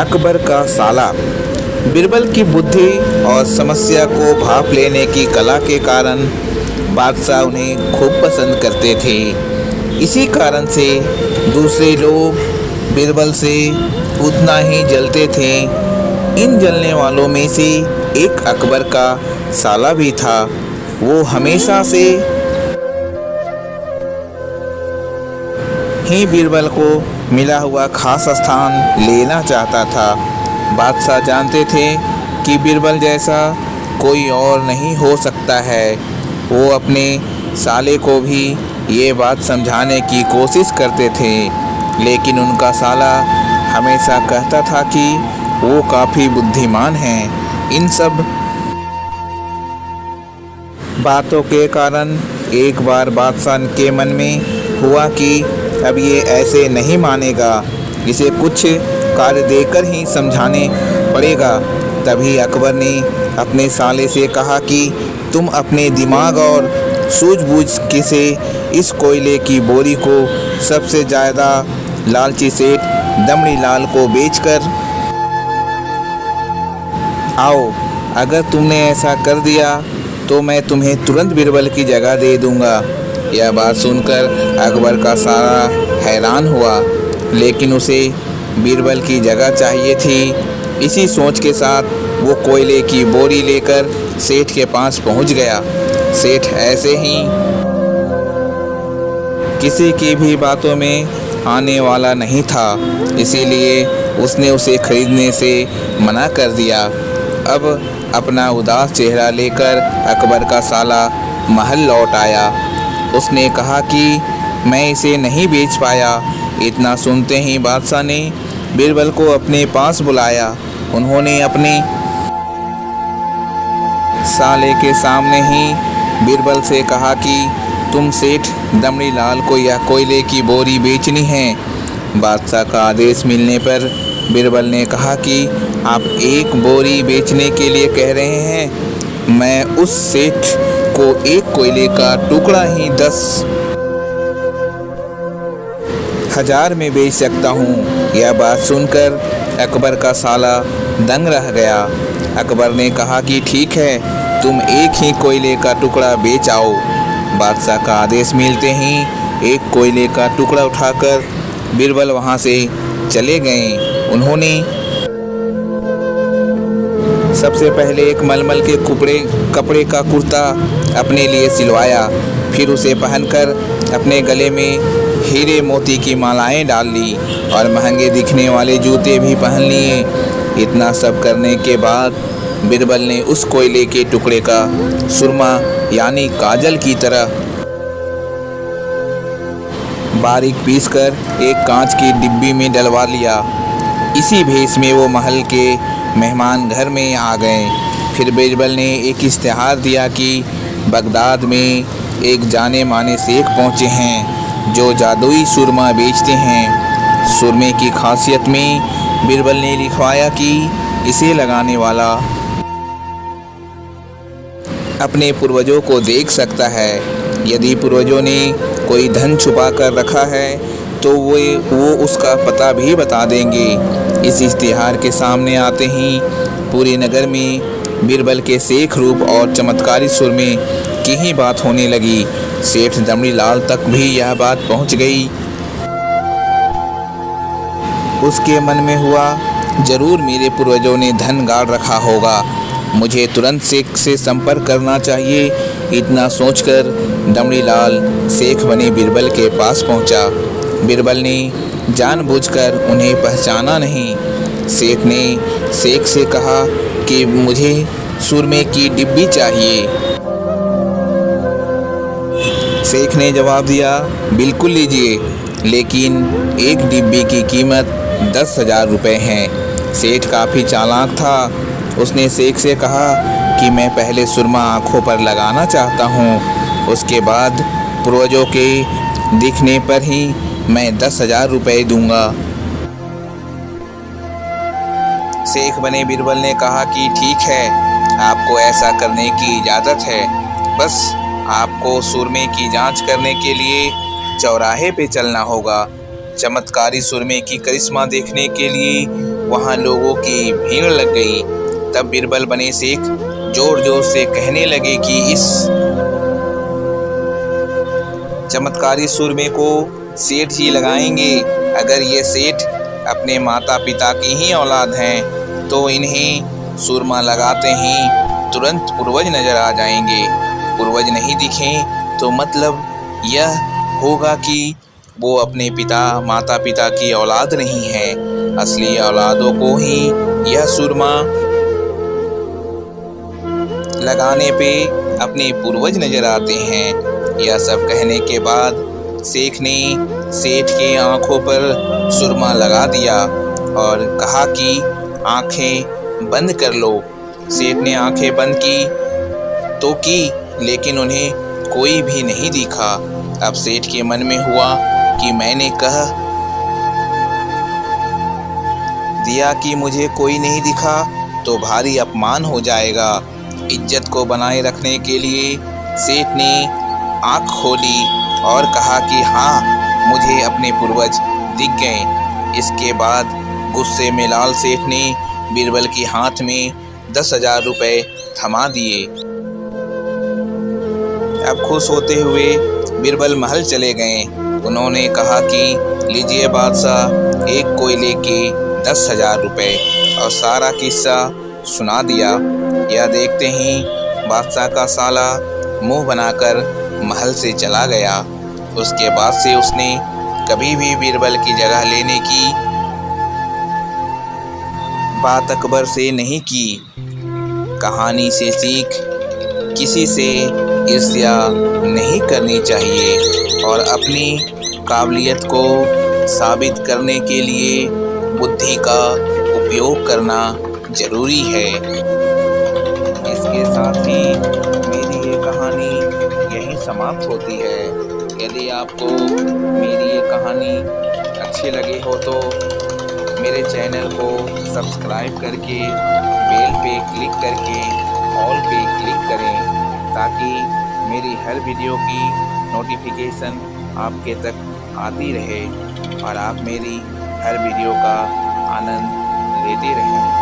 अकबर का साला। बीरबल की बुद्धि और समस्या को भांप लेने की कला के कारण बादशाह उन्हें खूब पसंद करते थे। इसी कारण से दूसरे लोग बीरबल से उतना ही जलते थे। इन जलने वालों में से एक अकबर का साला भी था। वो हमेशा से ही बीरबल को मिला हुआ खास स्थान लेना चाहता था। बादशाह जानते थे कि बीरबल जैसा कोई और नहीं हो सकता है। वो अपने साले को भी ये बात समझाने की कोशिश करते थे, लेकिन उनका साला हमेशा कहता था कि वो काफ़ी बुद्धिमान हैं। इन सब बातों के कारण एक बार बादशाह के मन में हुआ कि अब ये ऐसे नहीं मानेगा, इसे कुछ कार्य देकर ही समझाने पड़ेगा। तभी अकबर ने अपने साले से कहा कि तुम अपने दिमाग और सूझबूझ से इस कोयले की बोरी को सबसे ज़्यादा लालची सेठ दमड़ी लाल को बेचकर आओ। अगर तुमने ऐसा कर दिया तो मैं तुम्हें तुरंत बीरबल की जगह दे दूंगा। यह बात सुनकर अकबर का साला हैरान हुआ, लेकिन उसे बीरबल की जगह चाहिए थी। इसी सोच के साथ वो कोयले की बोरी लेकर सेठ के पास पहुंच गया। सेठ ऐसे ही किसी की भी बातों में आने वाला नहीं था, इसीलिए उसने उसे खरीदने से मना कर दिया। अब अपना उदास चेहरा लेकर अकबर का साला महल लौट आया। उसने कहा कि मैं इसे नहीं बेच पाया। इतना सुनते ही बादशाह ने बीरबल को अपने पास बुलाया। उन्होंने अपने साले के सामने ही बीरबल से कहा कि तुम सेठ दमड़ी लाल को यह कोयले की बोरी बेचनी है। बादशाह का आदेश मिलने पर बीरबल ने कहा कि आप एक बोरी बेचने के लिए कह रहे हैं, मैं उस सेठ को एक कोयले का टुकड़ा ही 10,000 में बेच सकता हूँ। यह बात सुनकर अकबर का साला दंग रह गया। अकबर ने कहा कि ठीक है, तुम एक ही कोयले का टुकड़ा बेच आओ। बादशाह का आदेश मिलते ही एक कोयले का टुकड़ा उठाकर बीरबल वहाँ से चले गए। उन्होंने सबसे पहले एक मलमल के कपड़े का कुर्ता अपने लिए सिलवाया, फिर उसे पहनकर अपने गले में हीरे मोती की मालाएं डाल ली और महंगे दिखने वाले जूते भी पहन लिए। इतना सब करने के बाद बीरबल ने उस कोयले के टुकड़े का सुरमा यानी काजल की तरह बारीक पीसकर एक कांच की डिब्बी में डलवा लिया। इसी भेष में वो महल के मेहमान घर में आ गए। फिर बीरबल ने एक इश्तिहार दिया कि बगदाद में एक जाने माने शेख पहुँचे हैं जो जादुई सुरमा बेचते हैं। सुरमे की खासियत में बीरबल ने लिखवाया कि इसे लगाने वाला अपने पूर्वजों को देख सकता है। यदि पूर्वजों ने कोई धन छुपा कर रखा है तो वो उसका पता भी बता देंगे। इस इश्तिहार के सामने आते ही पूरे नगर में बीरबल के शेख रूप और चमत्कारी सुरमे की ही बात होने लगी। सेठ दमड़ी लाल तक भी यह बात पहुंच गई। उसके मन में हुआ, जरूर मेरे पूर्वजों ने धन गाड़ रखा होगा, मुझे तुरंत शेख से संपर्क करना चाहिए। इतना सोचकर दमड़ी लाल शेख बने बीरबल के पास पहुंचा। बीरबल ने जानबूझकर उन्हें पहचाना नहीं। शेख ने शेख से कहा कि मुझे सुरमे की डिब्बी चाहिए। शेख ने जवाब दिया, बिल्कुल लीजिए, लेकिन एक डिब्बी की कीमत 10,000 रुपये है। सेठ काफ़ी चालाक था। उसने शेख से कहा कि मैं पहले सुरमा आँखों पर लगाना चाहता हूँ, उसके बाद पूर्वजों के दिखने पर ही मैं 10,000 रुपये दूंगा। शेख बने बीरबल ने कहा कि ठीक है, आपको ऐसा करने की इजाज़त है, बस आपको सुरमे की जांच करने के लिए चौराहे पे चलना होगा। चमत्कारी सुरमे की करिश्मा देखने के लिए वहाँ लोगों की भीड़ लग गई। तब बीरबल बने शेख जोर जोर से कहने लगे कि इस चमत्कारी सुरमे को सेठ जी लगाएंगे। अगर ये सेठ अपने माता पिता की ही औलाद हैं तो इन्हें सुरमा लगाते ही तुरंत पूर्वज नजर आ जाएंगे। पूर्वज नहीं दिखें तो मतलब यह होगा कि वो अपने माता पिता की औलाद नहीं है। असली औलादों को ही यह सुरमा लगाने पे अपने पूर्वज नजर आते हैं। यह सब कहने के बाद शेख ने सेठ के आंखों पर सुरमा लगा दिया और कहा कि आंखें बंद कर लो। सेठ ने आंखें बंद की, लेकिन उन्हें कोई भी नहीं दिखा। अब सेठ के मन में हुआ कि मैंने कह दिया कि मुझे कोई नहीं दिखा तो भारी अपमान हो जाएगा। इज्जत को बनाए रखने के लिए सेठ ने आंख खोली और कहा कि हाँ, मुझे अपने पूर्वज दिख गए। इसके बाद गुस्से में लाल सेठ ने बीरबल के हाथ में 10,000 रुपए थमा दिए। अब खुश होते हुए बीरबल महल चले गए। उन्होंने कहा कि लीजिए बादशाह, एक कोयले के 10,000 रुपए, और सारा किस्सा सुना दिया। यह देखते ही बादशाह का साला मुंह बनाकर महल से चला गया। उसके बाद से उसने कभी भी बीरबल की जगह लेने की बात अकबर से नहीं की। कहानी से सीख, किसी से ईर्ष्या नहीं करनी चाहिए और अपनी काबिलियत को साबित करने के लिए बुद्धि का उपयोग करना जरूरी है। इसके साथ ही मेरी ये कहानी यहीं समाप्त होती है। यदि आपको मेरी ये कहानी अच्छी लगी हो तो मेरे चैनल को सब्सक्राइब करके बेल पे क्लिक करके ऑल पे क्लिक करें, ताकि मेरी हर वीडियो की नोटिफिकेशन आपके तक आती रहे और आप मेरी हर वीडियो का आनंद लेते रहें।